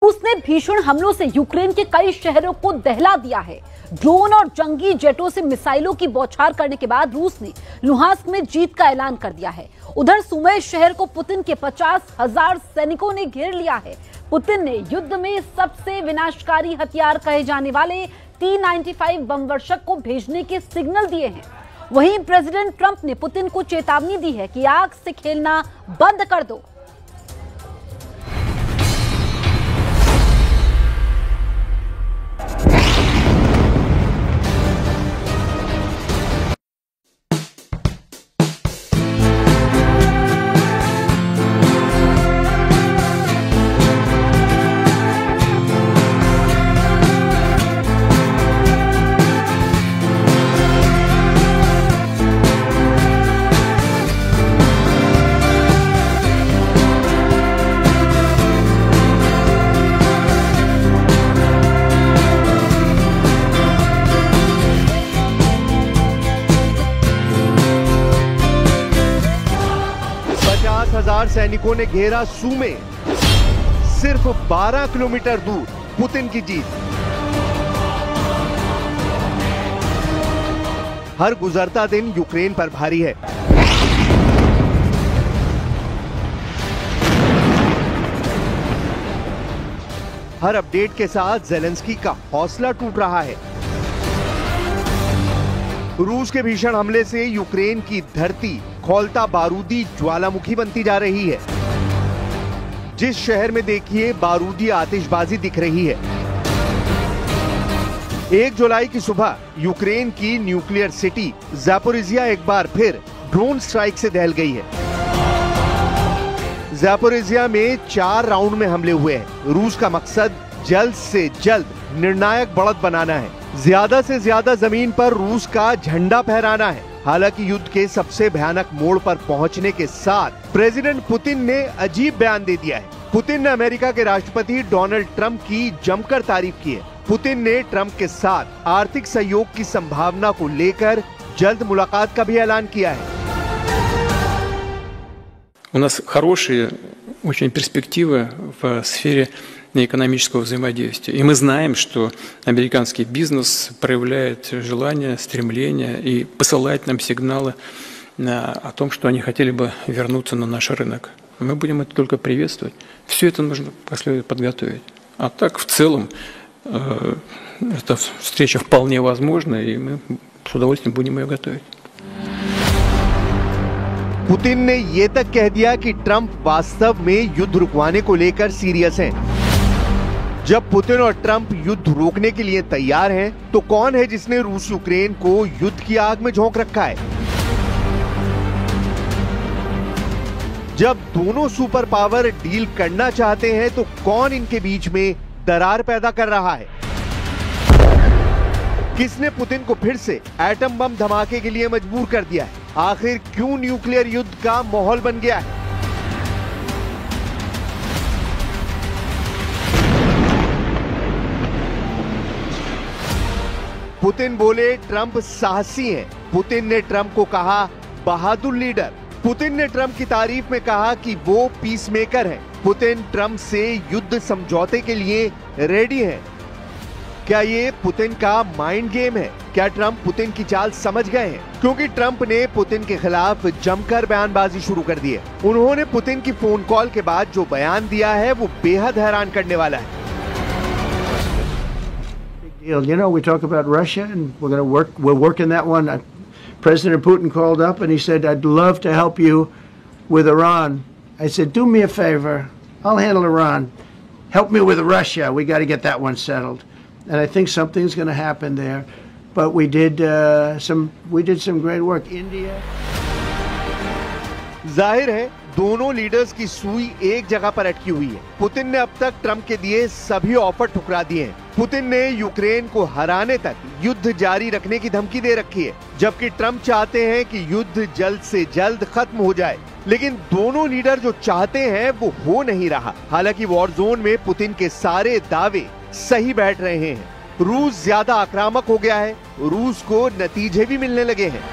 रूस ने भीषण हमलों से यूक्रेन के कई शहरों को दहला दिया है। ड्रोन और जंगी जेटों से मिसाइलों की बौछार करने के बाद रूस ने लुहांस्क में जीत का ऐलान कर दिया है। उधर सुमी शहर को पुतिन के 50,000 सैनिकों ने घेर लिया है। पुतिन ने युद्ध में सबसे विनाशकारी हथियार कहे जाने वाले T-95 बम वर्षक को भेजने के सिग्नल दिए हैं। वहीं प्रेसिडेंट ट्रंप ने पुतिन को चेतावनी दी है कि आग से खेलना बंद कर दो। सैनिकों ने घेरा सुमी, सिर्फ 12 किलोमीटर दूर पुतिन की जीत। हर गुजरता दिन यूक्रेन पर भारी है। हर अपडेट के साथ ज़ेलेंस्की का हौसला टूट रहा है। रूस के भीषण हमले से यूक्रेन की धरती खौलता बारूदी ज्वालामुखी बनती जा रही है। जिस शहर में देखिए बारूदी आतिशबाजी दिख रही है। 1 जुलाई की सुबह यूक्रेन की न्यूक्लियर सिटी ज़ैपोरिज़िया एक बार फिर ड्रोन स्ट्राइक से दहल गई है। ज़ैपोरिज़िया में 4 राउंड में हमले हुए हैं। रूस का मकसद जल्द से जल्द निर्णायक बढ़त बनाना है। ज्यादा से ज्यादा जमीन पर रूस का झंडा फहराना है। हालांकि युद्ध के सबसे भयानक मोड़ पर पहुंचने के साथ प्रेसिडेंट पुतिन ने अजीब बयान दे दिया है। पुतिन ने अमेरिका के राष्ट्रपति डोनाल्ड ट्रंप की जमकर तारीफ की है। पुतिन ने ट्रंप के साथ आर्थिक सहयोग की संभावना को लेकर जल्द मुलाकात का भी ऐलान किया है। У нас хорошие очень перспективы в сфере экономического взаимодействия. И мы знаем, что американский бизнес проявляет желание, стремление и посылает нам сигналы о том, что они хотели бы вернуться на наш рынок. Мы будем это только приветствовать. Все это нужно последовательно подготовить. А так, в целом, эта встреча вполне возможна, и мы с удовольствием будем ее готовить. पुतिन ने ये तक कह दिया कि ट्रंप वास्तव में युद्ध रुकवाने को लेकर सीरियस हैं। जब पुतिन और ट्रंप युद्ध रोकने के लिए तैयार हैं, तो कौन है जिसने रूस यूक्रेन को युद्ध की आग में झोंक रखा है? जब दोनों सुपर पावर डील करना चाहते हैं, तो कौन इनके बीच में दरार पैदा कर रहा है? किसने पुतिन को फिर से एटम बम धमाके के लिए मजबूर कर दिया है? आखिर क्यों न्यूक्लियर युद्ध का माहौल बन गया है? पुतिन बोले ट्रंप साहसी हैं। पुतिन ने ट्रंप को कहा बहादुर लीडर। पुतिन ने ट्रंप की तारीफ में कहा कि वो पीस मेकर हैं। पुतिन ट्रंप से युद्ध समझौते के लिए रेडी हैं। क्या ये पुतिन का माइंड गेम है? क्या ट्रंप पुतिन की चाल समझ गए हैं? क्योंकि ट्रंप ने पुतिन के खिलाफ जमकर बयानबाजी शुरू कर दी है। उन्होंने पुतिन की फोन कॉल के बाद जो बयान दिया है वो बेहद हैरान करने वाला है। You know, we talk about Russia and we're working that one. President Putin called up and he said, I'd love to help you with Iran. I said, do me a favor. I'll handle Iran. Help me with Russia. We got to get that one settled. And I think something's going to happen there. But we did some great work. India. जाहिर है दोनों leaders की सुई एक जगह पर अटकी हुई है। पुतिन ने अब तक ट्रंप के दिए सभी ऑफर ठुकरा दिए हैं। पुतिन ने यूक्रेन को हराने तक युद्ध जारी रखने की धमकी दे रखी है, जबकि ट्रंप चाहते हैं कि युद्ध जल्द से जल्द खत्म हो जाए। लेकिन दोनों लीडर जो चाहते हैं वो हो नहीं रहा। हालांकि वॉर जोन में पुतिन के सारे दावे सही बैठ रहे हैं। रूस ज्यादा आक्रामक हो गया है। रूस को नतीजे भी मिलने लगे हैं।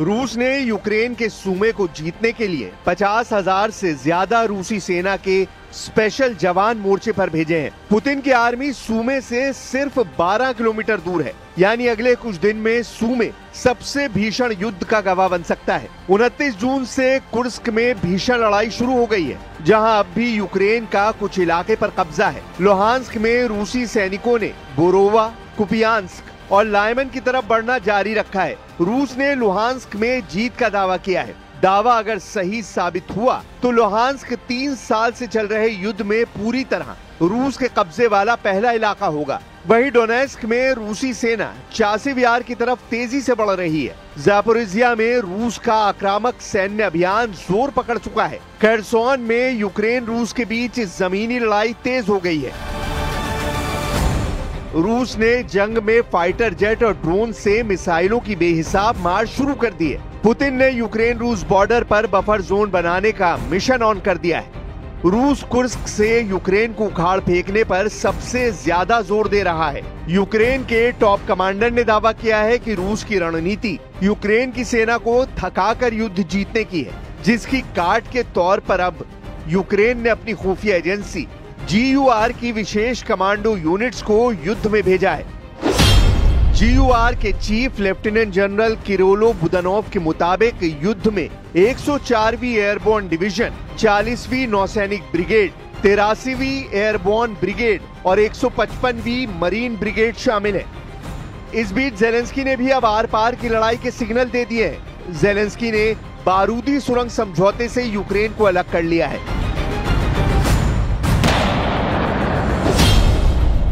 रूस ने यूक्रेन के सूमे को जीतने के लिए 50,000 से ज्यादा रूसी सेना के स्पेशल जवान मोर्चे पर भेजे हैं। पुतिन की आर्मी सूमे से सिर्फ 12 किलोमीटर दूर है, यानी अगले कुछ दिन में सूमे सबसे भीषण युद्ध का गवाह बन सकता है। 29 जून से कुर्स्क में भीषण लड़ाई शुरू हो गई है, जहां अब भी यूक्रेन का कुछ इलाके पर कब्जा है। लुहांस्क में रूसी सैनिकों ने बोरोवा, कुपियांस्क और लाइमन की तरफ बढ़ना जारी रखा है। रूस ने लुहांस्क में जीत का दावा किया है। दावा अगर सही साबित हुआ तो लुहांस्क 3 साल से चल रहे युद्ध में पूरी तरह रूस के कब्जे वाला पहला इलाका होगा। वहीं डोनेस्क में रूसी सेना चासिव यार की तरफ तेजी से बढ़ रही है। ज़ापोरिज़िया में रूस का आक्रामक सैन्य अभियान जोर पकड़ चुका है। खरसोन में यूक्रेन रूस के बीच जमीनी लड़ाई तेज हो गई है। रूस ने जंग में फाइटर जेट और ड्रोन से मिसाइलों की बेहिसाब मार शुरू कर दी है। पुतिन ने यूक्रेन रूस बॉर्डर पर बफर जोन बनाने का मिशन ऑन कर दिया है। रूस कुर्स्क से यूक्रेन को उखाड़ फेंकने पर सबसे ज्यादा जोर दे रहा है। यूक्रेन के टॉप कमांडर ने दावा किया है कि रूस की रणनीति यूक्रेन की सेना को थकाकर युद्ध जीतने की है, जिसकी काट के तौर पर अब यूक्रेन ने अपनी खुफिया एजेंसी GUR की विशेष कमांडो यूनिट्स को युद्ध में भेजा है। GUR के चीफ लेफ्टिनेंट जनरल किरोलो बुदानोव के मुताबिक युद्ध में 104वीं एयरबोर्न डिवीजन, 40वीं नौसैनिक ब्रिगेड, 83वीं एयरबोर्न ब्रिगेड और 155वीं मरीन ब्रिगेड शामिल है। इस बीच जेलेंस्की ने भी अब आर पार की लड़ाई के सिग्नल दे दिए हैं। जेलेंस्की ने बारूदी सुरंग समझौते से यूक्रेन को अलग कर लिया है।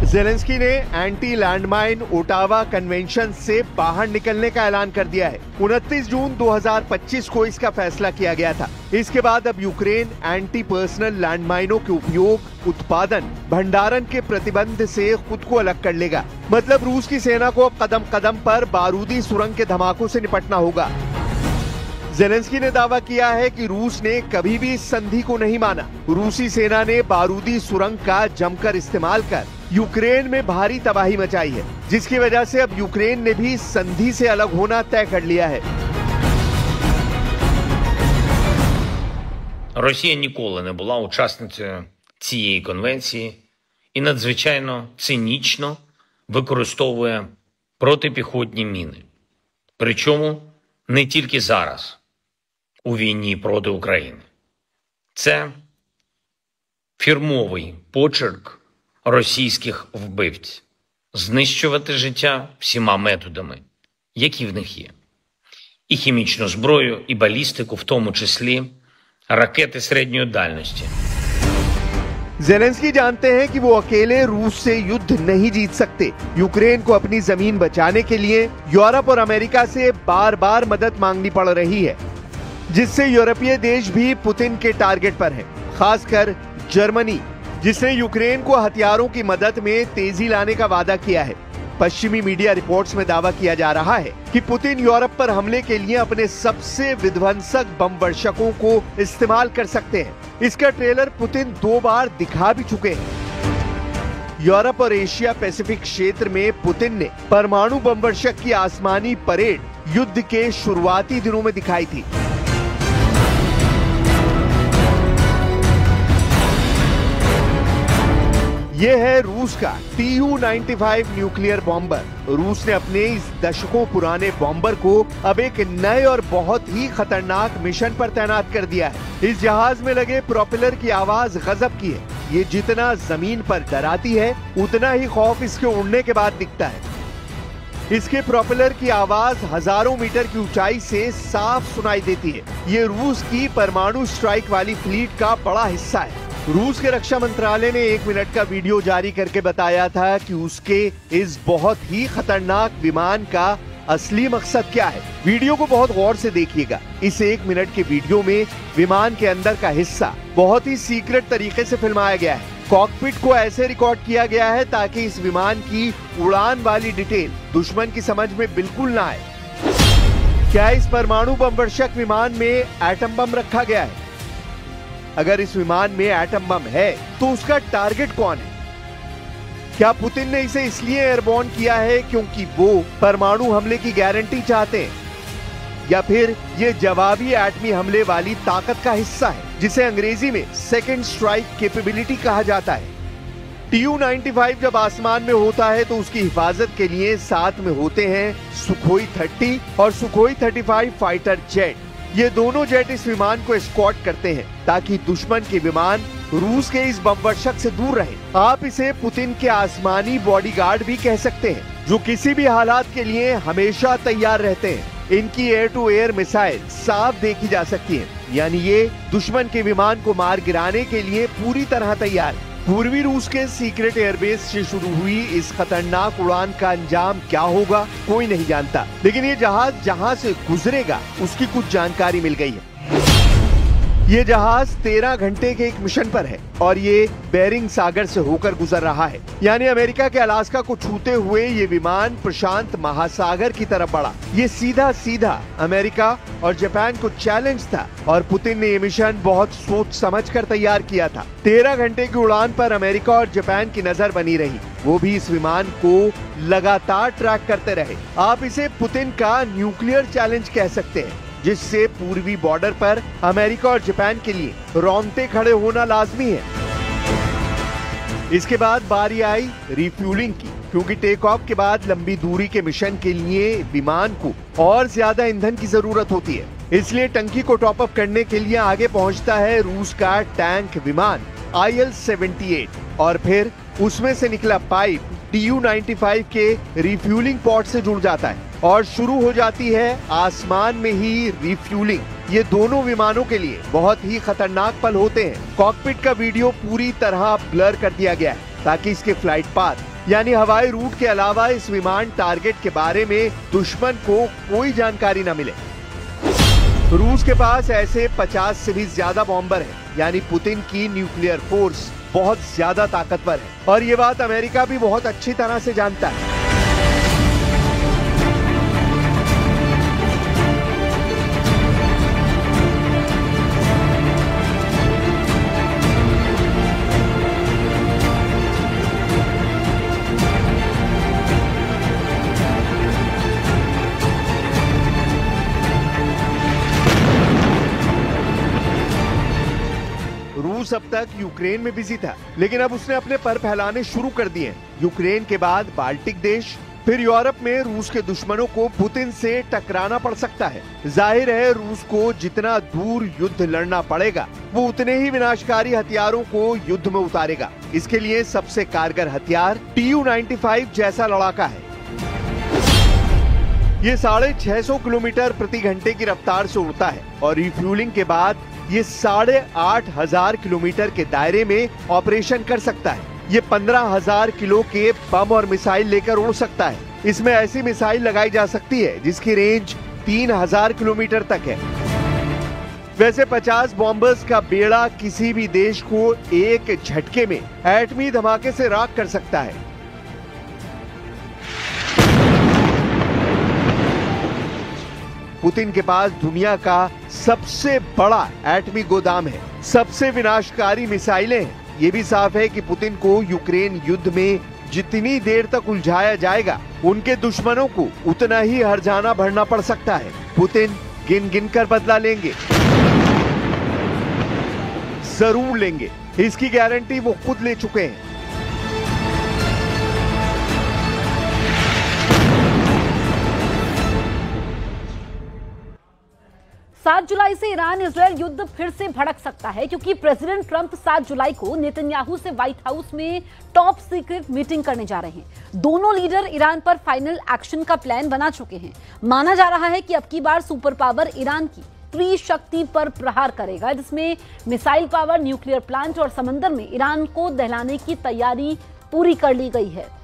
जेलेंस्की ने एंटी लैंडमाइन ओटावा कन्वेंशन से बाहर निकलने का ऐलान कर दिया है। 29 जून 2025 को इसका फैसला किया गया था। इसके बाद अब यूक्रेन एंटी पर्सनल लैंडमाइनों के उपयोग, उत्पादन, भंडारण के प्रतिबंध से खुद को अलग कर लेगा। मतलब रूस की सेना को अब कदम कदम पर बारूदी सुरंग के धमाकों से निपटना होगा। जेलेंस्की ने दावा किया है कि रूस ने कभी भी इस संधि को नहीं माना। रूसी सेना ने बारूदी सुरंग का जमकर इस्तेमाल कर यूक्रेन में भारी तबाही मचाई है, जिसकी वजह से अब यूक्रेन ने भी संधि से अलग होना तय कर लिया है। Росія ніколи не була учасницею цієї конвенції і надзвичайно цинічно використовує протипіхотні міни. Причому не тільки зараз, у війні проти України. Це фірмовий почерк російських вбивців – знищувати життя всіма методами, які в них є. І хімічну зброю, і балістику, в тому числі ракети середньої дальності. जेलेंस्की जानते हैं कि वो अकेले रूस से युद्ध नहीं जीत सकते। यूक्रेन को अपनी जमीन बचाने के लिए यूरोप और अमेरिका से बार बार मदद मांगनी पड़ रही है, जिससे यूरोपीय देश भी पुतिन के टारगेट पर हैं, खासकर जर्मनी, जिसने यूक्रेन को हथियारों की मदद में तेजी लाने का वादा किया है। पश्चिमी मीडिया रिपोर्ट्स में दावा किया जा रहा है कि पुतिन यूरोप पर हमले के लिए अपने सबसे विध्वंसक बम वर्षकों को इस्तेमाल कर सकते हैं। इसका ट्रेलर पुतिन 2 बार दिखा भी चुके हैं। यूरोप और एशिया पैसिफिक क्षेत्र में पुतिन ने परमाणु बम वर्षक की आसमानी परेड युद्ध के शुरुआती दिनों में दिखाई थी। ये है रूस का Tu-95 न्यूक्लियर बॉम्बर। रूस ने अपने इस दशकों पुराने बॉम्बर को अब एक नए और बहुत ही खतरनाक मिशन पर तैनात कर दिया है। इस जहाज में लगे प्रोपेलर की आवाज गजब की है। ये जितना जमीन पर डराती है, उतना ही खौफ इसके उड़ने के बाद दिखता है। इसके प्रोपेलर की आवाज हजारों मीटर की ऊंचाई से साफ सुनाई देती है। ये रूस की परमाणु स्ट्राइक वाली फ्लीट का बड़ा हिस्सा है। रूस के रक्षा मंत्रालय ने 1 मिनट का वीडियो जारी करके बताया था कि उसके इस बहुत ही खतरनाक विमान का असली मकसद क्या है। वीडियो को बहुत गौर से देखिएगा। इस 1 मिनट के वीडियो में विमान के अंदर का हिस्सा बहुत ही सीक्रेट तरीके से फिल्माया गया है। कॉकपिट को ऐसे रिकॉर्ड किया गया है ताकि इस विमान की उड़ान वाली डिटेल दुश्मन की समझ में बिल्कुल ना आए। क्या इस परमाणु बम वर्षक विमान में एटम बम रखा गया है? अगर इस विमान में एटम बम है तो उसका टारगेट कौन है? क्या पुतिन ने इसे इसलिए एयरबोर्न किया है क्योंकि वो परमाणु हमले की गारंटी चाहते हैं? या फिर ये जवाबी एटमी हमले वाली ताकत का हिस्सा है, जिसे अंग्रेजी में सेकेंड स्ट्राइक कैपेबिलिटी कहा जाता है। Tu-95 जब आसमान में होता है तो उसकी हिफाजत के लिए साथ में होते हैं सुखोई 30 और सुखोई 35 फाइटर जेट। ये दोनों जेट इस विमान को एस्कॉर्ट करते हैं ताकि दुश्मन के विमान रूस के इस बमवर्षक से दूर रहे। आप इसे पुतिन के आसमानी बॉडीगार्ड भी कह सकते हैं, जो किसी भी हालात के लिए हमेशा तैयार रहते हैं। इनकी एयर टू एयर मिसाइल साफ देखी जा सकती है, यानी ये दुश्मन के विमान को मार गिराने के लिए पूरी तरह तैयार है। पूर्वी रूस के सीक्रेट एयरबेस से शुरू हुई इस खतरनाक उड़ान का अंजाम क्या होगा कोई नहीं जानता, लेकिन ये जहाज जहां से गुजरेगा उसकी कुछ जानकारी मिल गई है। ये जहाज 13 घंटे के एक मिशन पर है और ये बेरिंग सागर से होकर गुजर रहा है, यानी अमेरिका के अलास्का को छूते हुए ये विमान प्रशांत महासागर की तरफ बढ़ा। ये सीधा सीधा अमेरिका और जापान को चैलेंज था और पुतिन ने ये मिशन बहुत सोच समझकर तैयार किया था। 13 घंटे की उड़ान पर अमेरिका और जापान की नजर बनी रही, वो भी इस विमान को लगातार ट्रैक करते रहे। आप इसे पुतिन का न्यूक्लियर चैलेंज कह सकते हैं, जिससे पूर्वी बॉर्डर पर अमेरिका और जापान के लिए रोंगटे खड़े होना लाजमी है। इसके बाद बारी आई रिफ्यूलिंग की, क्योंकि टेक ऑफ के बाद लंबी दूरी के मिशन के लिए विमान को और ज्यादा ईंधन की जरूरत होती है। इसलिए टंकी को टॉप अप करने के लिए आगे पहुंचता है रूस का टैंक विमान IL-78 और फिर उसमें से निकला पाइप Tu-95 के रिफ्यूलिंग पॉट से जुड़ जाता है और शुरू हो जाती है आसमान में ही रिफ्यूलिंग। ये दोनों विमानों के लिए बहुत ही खतरनाक पल होते हैं। कॉकपिट का वीडियो पूरी तरह ब्लर कर दिया गया है ताकि इसके फ्लाइट पाथ यानी हवाई रूट के अलावा इस विमान टारगेट के बारे में दुश्मन को कोई जानकारी न मिले। रूस के पास ऐसे 50 से भी ज्यादा बॉम्बर हैं, यानी पुतिन की न्यूक्लियर फोर्स बहुत ज्यादा ताकतवर है और ये बात अमेरिका भी बहुत अच्छी तरह से जानता है। रूस अब तक यूक्रेन में बिजी था, लेकिन अब उसने अपने पर फैलाने शुरू कर दिए। यूक्रेन के बाद बाल्टिक देश, फिर यूरोप में रूस के दुश्मनों को पुतिन से टकराना पड़ सकता है। जाहिर है रूस को जितना दूर युद्ध लड़ना पड़ेगा वो उतने ही विनाशकारी हथियारों को युद्ध में उतारेगा। इसके लिए सबसे कारगर हथियार Tu-95 जैसा लड़ाका है। ये 650 किलोमीटर प्रति घंटे की रफ्तार से उड़ता है और रिफ्यूलिंग के बाद ये 8,500 किलोमीटर के दायरे में ऑपरेशन कर सकता है। ये 15,000 किलो के बम और मिसाइल लेकर उड़ सकता है। इसमें ऐसी मिसाइल लगाई जा सकती है जिसकी रेंज 3,000 किलोमीटर तक है। वैसे 50 बॉम्बर्स का बेड़ा किसी भी देश को एक झटके में एटमी धमाके से राख कर सकता है। पुतिन के पास दुनिया का सबसे बड़ा एटमी गोदाम है, सबसे विनाशकारी मिसाइलें हैं। ये भी साफ है कि पुतिन को यूक्रेन युद्ध में जितनी देर तक उलझाया जाएगा उनके दुश्मनों को उतना ही हर्जाना भरना पड़ सकता है। पुतिन गिन गिन कर बदला लेंगे, जरूर लेंगे, इसकी गारंटी वो खुद ले चुके हैं। 7 जुलाई से ईरान इजरायल युद्ध फिर से भड़क सकता है, क्योंकि प्रेसिडेंट ट्रंप 7 जुलाई को नेतन्याहू से व्हाइट हाउस में टॉप सीक्रेट मीटिंग करने जा रहे हैं। दोनों लीडर ईरान पर फाइनल एक्शन का प्लान बना चुके हैं। माना जा रहा है कि अब की बार सुपर पावर ईरान की त्रिशक्ति पर प्रहार करेगा, जिसमें मिसाइल पावर, न्यूक्लियर प्लांट और समंदर में ईरान को दहलाने की तैयारी पूरी कर ली गई है।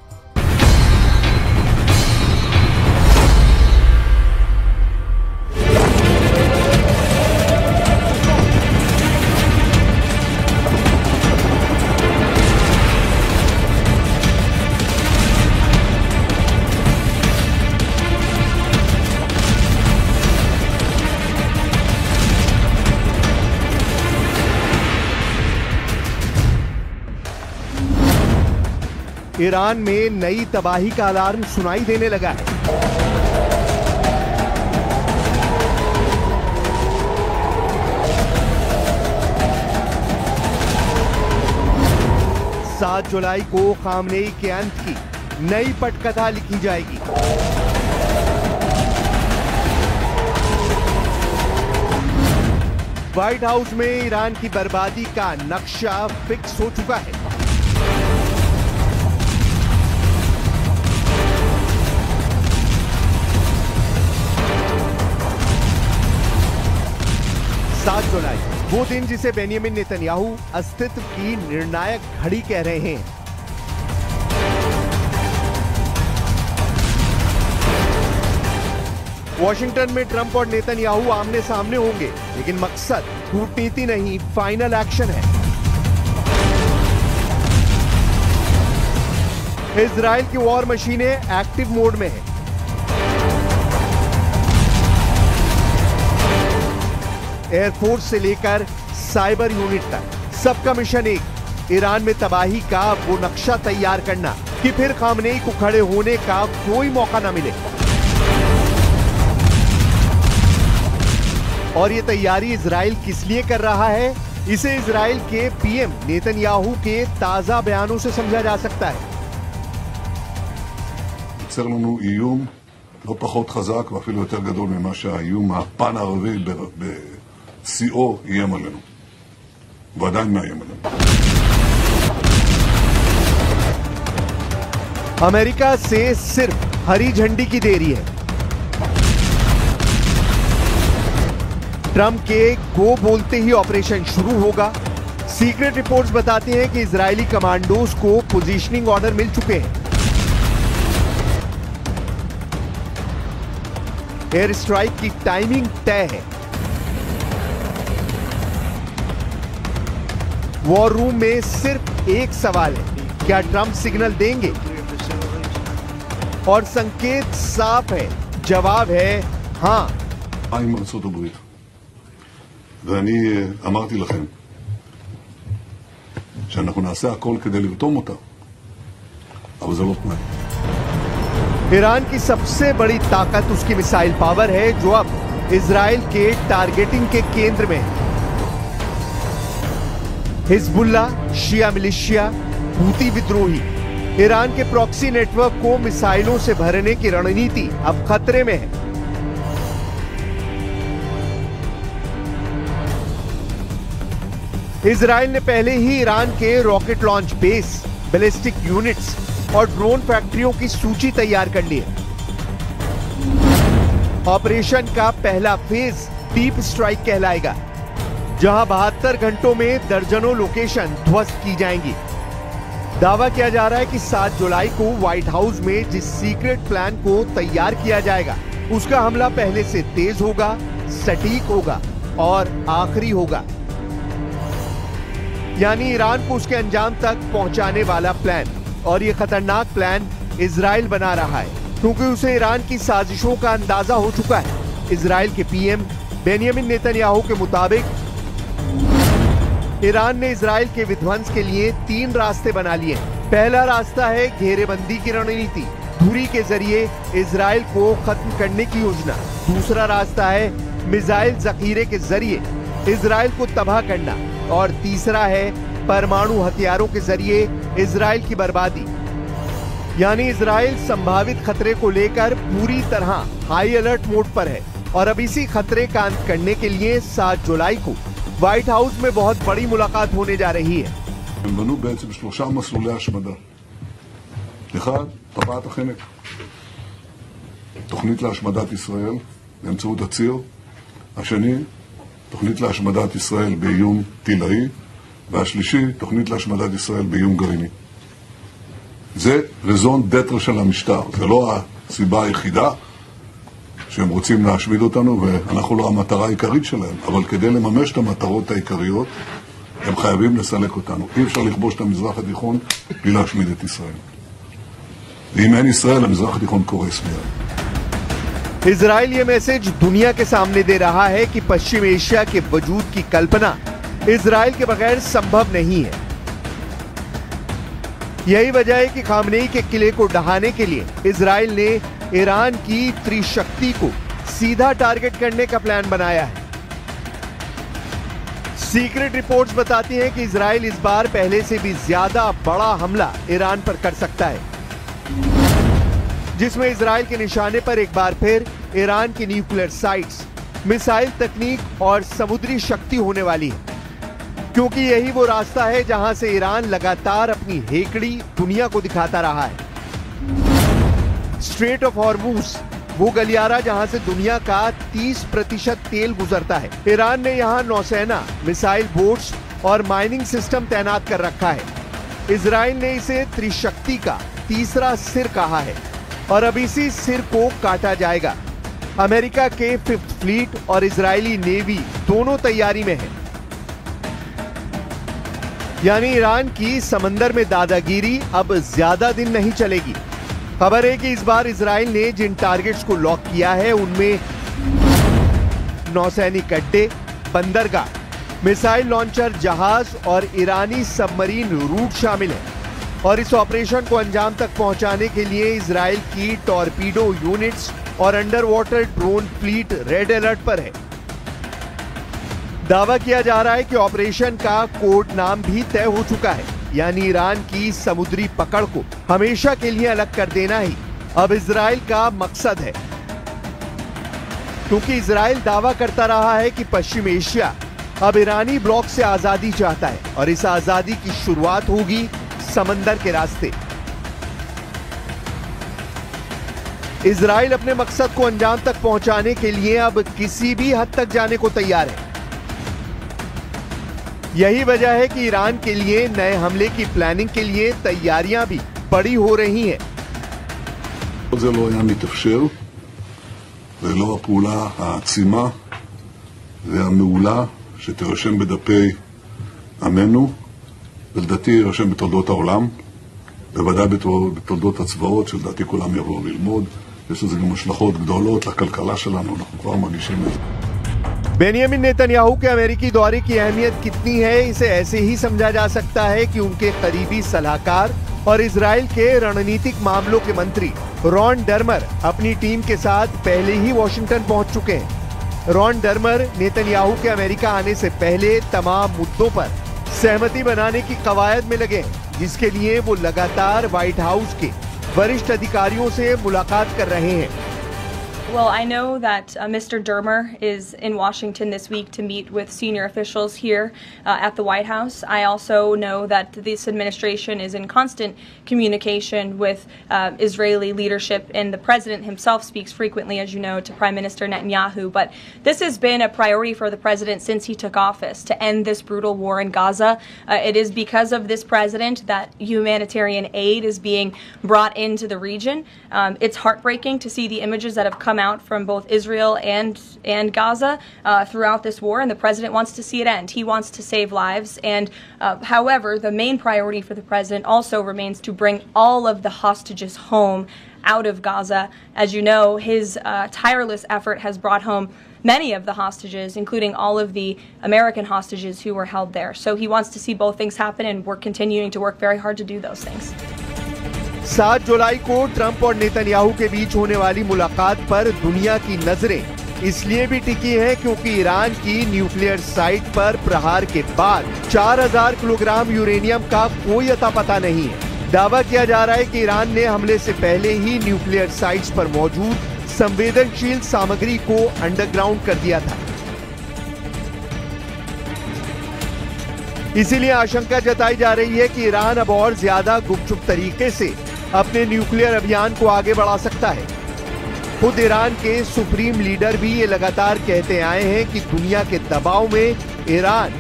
ईरान में नई तबाही का अलार्म सुनाई देने लगा है। 7 जुलाई को खामनेई के अंत की नई पटकथा लिखी जाएगी। व्हाइट हाउस में ईरान की बर्बादी का नक्शा फिक्स हो चुका है। सात जुलाई, वो दिन जिसे बेंयामिन नेतन्याहू अस्तित्व की निर्णायक घड़ी कह रहे हैं। वॉशिंगटन में ट्रंप और नेतन्याहू आमने सामने होंगे, लेकिन मकसद कूटनीति नहीं, फाइनल एक्शन है। इजराइल की वॉर मशीनें एक्टिव मोड में है। एयरफोर्स से लेकर साइबर यूनिट तक सबका मिशन एक, ईरान में तबाही का वो नक्शा तैयार करना कि फिर खामनेई को खड़े होने का कोई मौका ना मिले। और ये तैयारी इजराइल किस लिए कर रहा है, इसे इजराइल के पीएम नेतन्याहू के ताजा बयानों से समझा जा सकता है। יוצר לנו איום לא פחות חזק ואפילו יותר גדול ממה שהאיום הפן הערבי בשיאו איים עלינו. ועדיין מאיים עלינו. अमेरिका से सिर्फ हरी झंडी की देरी है। ट्रंप के गो बोलते ही ऑपरेशन शुरू होगा। सीक्रेट रिपोर्ट्स बताते हैं कि इजरायली कमांडोज को पोजीशनिंग ऑर्डर मिल चुके हैं। एयर स्ट्राइक की टाइमिंग तय है। वॉर रूम में सिर्फ एक सवाल है, क्या ट्रंप सिग्नल देंगे? और संकेत साफ है, जवाब है हाँ। עם ארצות הברית. ואני אמרתי לכם שאנחנו נעשה הכל כדי לרתום אותה, אבל זה לא תנאי. ईरान की सबसे बड़ी ताकत उसकी मिसाइल पावर है, जो अब इजराइल के टारगेटिंग के केंद्र में है। हिजबुल्ला, शिया मिलिशिया, हूती विद्रोही, ईरान के प्रॉक्सी नेटवर्क को मिसाइलों से भरने की रणनीति अब खतरे में है। इजराइल ने पहले ही ईरान के rocket launch base, ballistic units और ड्रोन फैक्ट्रियों की सूची तैयार कर ली है। ऑपरेशन का पहला फेज डीप स्ट्राइक कहलाएगा, जहां 72 घंटों में दर्जनों लोकेशन ध्वस्त की जाएंगी। दावा किया जा रहा है कि 7 जुलाई को व्हाइट हाउस में जिस सीक्रेट प्लान को तैयार किया जाएगा, उसका हमला पहले से तेज होगा, सटीक होगा और आखिरी होगा। यानी ईरान को उसके अंजाम तक पहुंचाने वाला प्लान। और ये खतरनाक प्लान इजराइल बना रहा है, क्योंकि उसे ईरान की साजिशों का अंदाजा हो चुका है। इजराइल के पीएम बेंयामिन नेतन्याहू के मुताबिक ईरान ने इजराइल के विध्वंस के लिए 3 रास्ते बना लिए। पहला रास्ता है घेरेबंदी की रणनीति, धुरी के जरिए इजराइल को खत्म करने की योजना। दूसरा रास्ता है मिसाइल जखीरे के जरिए इजराइल को तबाह करना। और तीसरा है परमाणु हथियारों के जरिए इजराइल की बर्बादी। यानी इजराइल संभावित खतरे को लेकर पूरी तरह हाई अलर्ट मोड पर है। और अब इसी खतरे का अंत करने के लिए 7 जुलाई को व्हाइट हाउस में बहुत बड़ी मुलाकात होने जा रही है। הם בנו בעצם 3 מסלולי השמדה. אחד, טבעת החנק. תוכנית להשמדת ישראל באמצעות הציר. השני, תוכנית להשמדת ישראל באיום טילאי. והשלישי, תוכנית להשמדת ישראל באיום גרעיני. זה רזון דטר של המשטר. זה לא הסיבה היחידה שהם רוצים להשמיד אותנו, ואנחנו לא המטרה העיקרית שלהם. אבל כדי לממש את המטרות העיקריות, הם חייבים לסלק אותנו. אי אפשר לכבוש את המזרח התיכון בלי להשמיד את ישראל. ואם אין ישראל, המזרח התיכון קורס מיד. इजराइल ये मैसेज दुनिया के सामने दे रहा है कि पश्चिम एशिया के वजूद की कल्पना इजराइल के बगैर संभव नहीं है। यही वजह है कि खामनेई के किले को ढहाने के लिए इजराइल ने ईरान की त्रिशक्ति को सीधा टारगेट करने का प्लान बनाया है। सीक्रेट रिपोर्ट्स बताती हैं कि इजराइल इस बार पहले से भी ज्यादा बड़ा हमला ईरान पर कर सकता है, जिसमें इजराइल के निशाने पर एक बार फिर ईरान की न्यूक्लियर साइट्स, मिसाइल तकनीक और समुद्री शक्ति होने वाली है, क्योंकि यही वो रास्ता है जहां से ईरान लगातार अपनी हेकड़ी दुनिया को दिखाता रहा है। स्ट्रेट ऑफ हॉर्मुज, वो गलियारा जहां से दुनिया का 30% तेल गुजरता है। ईरान ने यहां नौसेना, मिसाइल बोट्स और माइनिंग सिस्टम तैनात कर रखा है। इजराइल ने इसे त्रिशक्ति का तीसरा सिर कहा है और अब इसी सिर को काटा जाएगा। अमेरिका के 5th फ्लीट और इजरायली नेवी दोनों तैयारी में है। यानी ईरान की समंदर में दादागिरी अब ज्यादा दिन नहीं चलेगी। खबर है कि इस बार इजराइल ने जिन टारगेट्स को लॉक किया है उनमें नौसैनिक अड्डे, बंदरगाह, मिसाइल लॉन्चर जहाज और ईरानी सबमरीन रूट शामिल है। और इस ऑपरेशन को अंजाम तक पहुंचाने के लिए इजराइल की टॉर्पीडो यूनिट्स और under water drone fleet red alert पर है। दावा किया जा रहा है कि ऑपरेशन का कोड नाम भी तय हो चुका है, यानी ईरान की समुद्री पकड़ को हमेशा के लिए अलग कर देना ही अब इजराइल का मकसद है। क्योंकि इजराइल दावा करता रहा है कि पश्चिम एशिया अब ईरानी ब्लॉक से आजादी चाहता है और इस आजादी की शुरुआत होगी समंदर के रास्ते। इजराइल अपने मकसद को अंजाम तक पहुंचाने के लिए अब किसी भी हद तक जाने को तैयार है। यही वजह है कि ईरान के लिए नए हमले की प्लानिंग के लिए तैयारियां भी बड़ी हो रही हैं। זה לא היה מתאפשר, ולא הפעולה העצימה והמעולה שתירשם בדפי עמנו, ולדעתי יירשם בתולדות העולם, בוודאי בתולדות הצבאות, שלדעתי כולם יבואו ללמוד. יש לזה גם השלכות גדולות לכלכלה שלנו, אנחנו כבר מרגישים את זה. बेनियामिन नेतन्याहू के अमेरिकी दौरे की अहमियत कितनी है, इसे ऐसे ही समझा जा सकता है कि उनके करीबी सलाहकार और इजराइल के रणनीतिक मामलों के मंत्री रॉन डर्मर अपनी टीम के साथ पहले ही वॉशिंगटन पहुंच चुके हैं। रॉन डर्मर नेतन्याहू के अमेरिका आने से पहले तमाम मुद्दों पर सहमति बनाने की कवायद में लगे हैं, जिसके लिए वो लगातार व्हाइट हाउस के वरिष्ठ अधिकारियों से मुलाकात कर रहे हैं। Well, I know that Mr. Dermer is in Washington this week to meet with senior officials here at the White House. I also know that this administration is in constant communication with Israeli leadership, and the president himself speaks frequently, as you know, to Prime Minister Netanyahu. But this has been a priority for the president since he took office, to end this brutal war in Gaza. It is because of this president that humanitarian aid is being brought into the region. It's heartbreaking to see the images that have come out from both Israel and Gaza throughout this war, and the president wants to see it end. He wants to save lives, and however, the main priority for the president also remains to bring all of the hostages home out of Gaza. As you know, his tireless effort has brought home many of the hostages, including all of the American hostages who were held there. So he wants to see both things happen, and we're continuing to work very hard to do those things. 7 जुलाई को Trump और Netanyahu के बीच होने वाली मुलाकात पर दुनिया की नजरें इसलिए भी टिकी हैं क्योंकि ईरान की न्यूक्लियर साइट पर प्रहार के बाद 4000 किलोग्राम यूरेनियम का कोई अता पता नहीं है। दावा किया जा रहा है कि ईरान ने हमले से पहले ही न्यूक्लियर साइट्स पर मौजूद संवेदनशील सामग्री को अंडरग्राउंड कर दिया था। इसीलिए आशंका जताई जा रही है कि ईरान अब और ज्यादा गुपचुप तरीके से अपने न्यूक्लियर अभियान को आगे बढ़ा सकता है। खुद ईरान के सुप्रीम लीडर भी ये लगातार कहते आए हैं कि दुनिया के दबाव में ईरान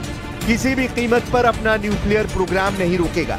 किसी भी कीमत पर अपना न्यूक्लियर प्रोग्राम नहीं रोकेगा।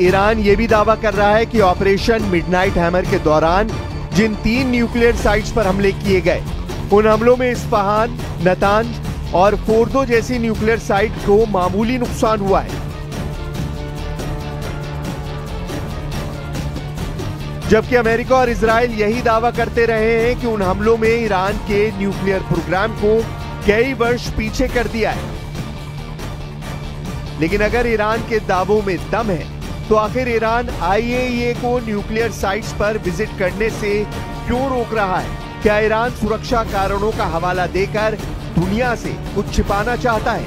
ईरान ये भी दावा कर रहा है कि ऑपरेशन मिडनाइट हैमर के दौरान जिन 3 न्यूक्लियर साइट्स पर हमले किए गए, उन हमलों में इस्फहान, नतांज और फोर्दो जैसी न्यूक्लियर साइट को मामूली नुकसान हुआ है। जबकि अमेरिका और इजराइल यही दावा करते रहे हैं कि उन हमलों में ईरान के न्यूक्लियर प्रोग्राम को कई वर्ष पीछे कर दिया है। लेकिन अगर ईरान के दावों में दम है तो आखिर ईरान IAEA को न्यूक्लियर साइट्स पर विजिट करने से क्यों रोक रहा है? क्या ईरान सुरक्षा कारणों का हवाला देकर दुनिया से कुछ छिपाना चाहता है?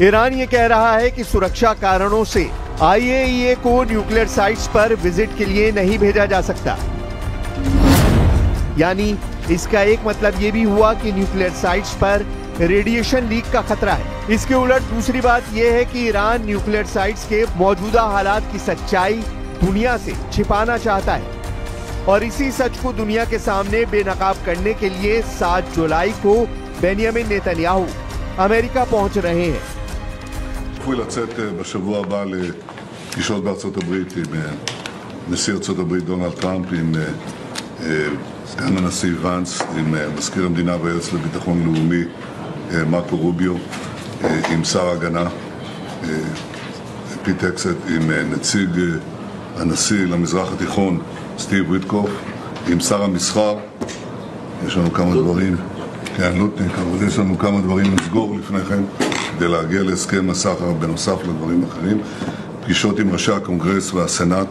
ईरान ये कह रहा है कि सुरक्षा कारणों से IAEA को न्यूक्लियर साइट्स पर विजिट के लिए नहीं भेजा जा सकता। यानी इसका एक मतलब ये भी हुआ कि न्यूक्लियर साइट्स पर रेडिएशन लीक का खतरा है। इसके उलट दूसरी बात यह है कि ईरान न्यूक्लियर साइट्स के मौजूदा हालात की सच्चाई दुनिया से छिपाना चाहता है और इसी सच को दुनिया के सामने बेनकाब करने के लिए 7 जुलाई को बेंजामिन नेतन्याहू अमेरिका पहुंच रहे हैं। צפוי לצאת בשבוע הבא לפגישות בארצות הברית עם נשיא ארצות הברית דונלד טראמפ, עם סגן הנשיא ונס, עם מזכיר המדינה והיועץ לביטחון לאומי מרקו רוביו, עם שר ההגנה פיט הקסט, עם נציג הנשיא למזרח התיכון סטיב ויטקוף, עם שר המסחר. יש לנו כמה דברים, כן, לוטניק, אבל יש לנו כמה דברים לסגור לפני כן כדי להגיע להסכם הסחר בנוסף לדברים אחרים, פגישות עם ראשי הקונגרס והסנאט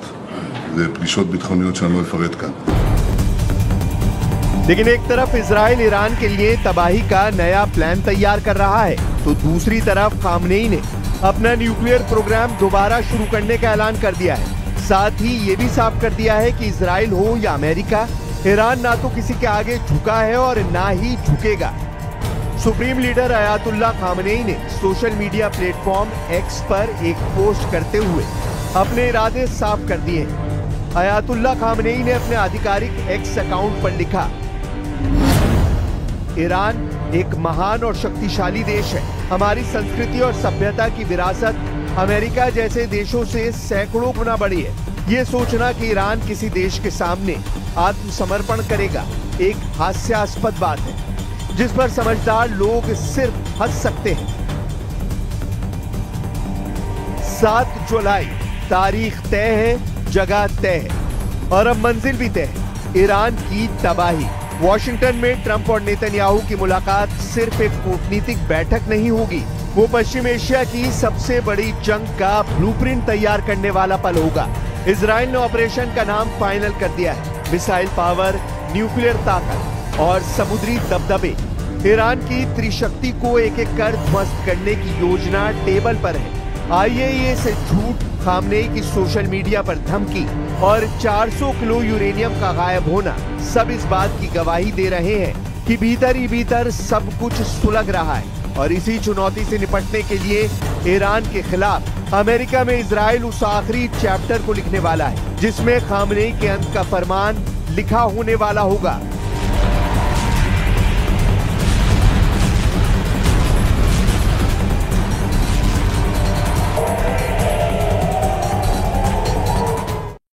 ופגישות ביטחוניות שאני לא אפרט כאן. लेकिन एक तरफ इजराइल ईरान के लिए तबाही का नया प्लान तैयार कर रहा है तो दूसरी तरफ खामनेई ने अपना न्यूक्लियर प्रोग्राम दोबारा शुरू करने का ऐलान कर दिया है। साथ ही ये भी साफ कर दिया है कि इजराइल हो या अमेरिका, ईरान ना तो किसी के आगे झुका है और ना ही झुकेगा। सुप्रीम लीडर अयातुल्ला खामनेई ने सोशल मीडिया प्लेटफॉर्म एक्स पर एक पोस्ट करते हुए अपने इरादे साफ कर दिए। अयातुल्ला खामनेई ने अपने आधिकारिक एक्स अकाउंट पर लिखा, ईरान एक महान और शक्तिशाली देश है। हमारी संस्कृति और सभ्यता की विरासत अमेरिका जैसे देशों से सैकड़ों गुना बड़ी है। ये सोचना कि ईरान किसी देश के सामने आत्मसमर्पण करेगा एक हास्यास्पद बात है जिस पर समझदार लोग सिर्फ हंस सकते हैं। 7 जुलाई तारीख तय है, जगह तय है और अब मंजिल भी तय है, ईरान की तबाही। वॉशिंगटन में ट्रंप और नेतन्याहू की मुलाकात सिर्फ एक कूटनीतिक बैठक नहीं होगी, वो पश्चिम एशिया की सबसे बड़ी जंग का ब्लूप्रिंट तैयार करने वाला पल होगा। इजराइल ने ऑपरेशन का नाम फाइनल कर दिया है, मिसाइल पावर, न्यूक्लियर ताकत और समुद्री दबदबे। ईरान की त्रिशक्ति को एक एक कर ध्वस्त करने की योजना टेबल पर है। IAEA से झूठ, खामनेई की सोशल मीडिया पर धमकी और 400 किलो यूरेनियम का गायब होना सब इस बात की गवाही दे रहे हैं कि भीतर ही भीतर सब कुछ सुलग रहा है। और इसी चुनौती से निपटने के लिए ईरान के खिलाफ अमेरिका में इजराइल उस आखिरी चैप्टर को लिखने वाला है जिसमें खामनेई के अंत का फरमान लिखा होने वाला होगा।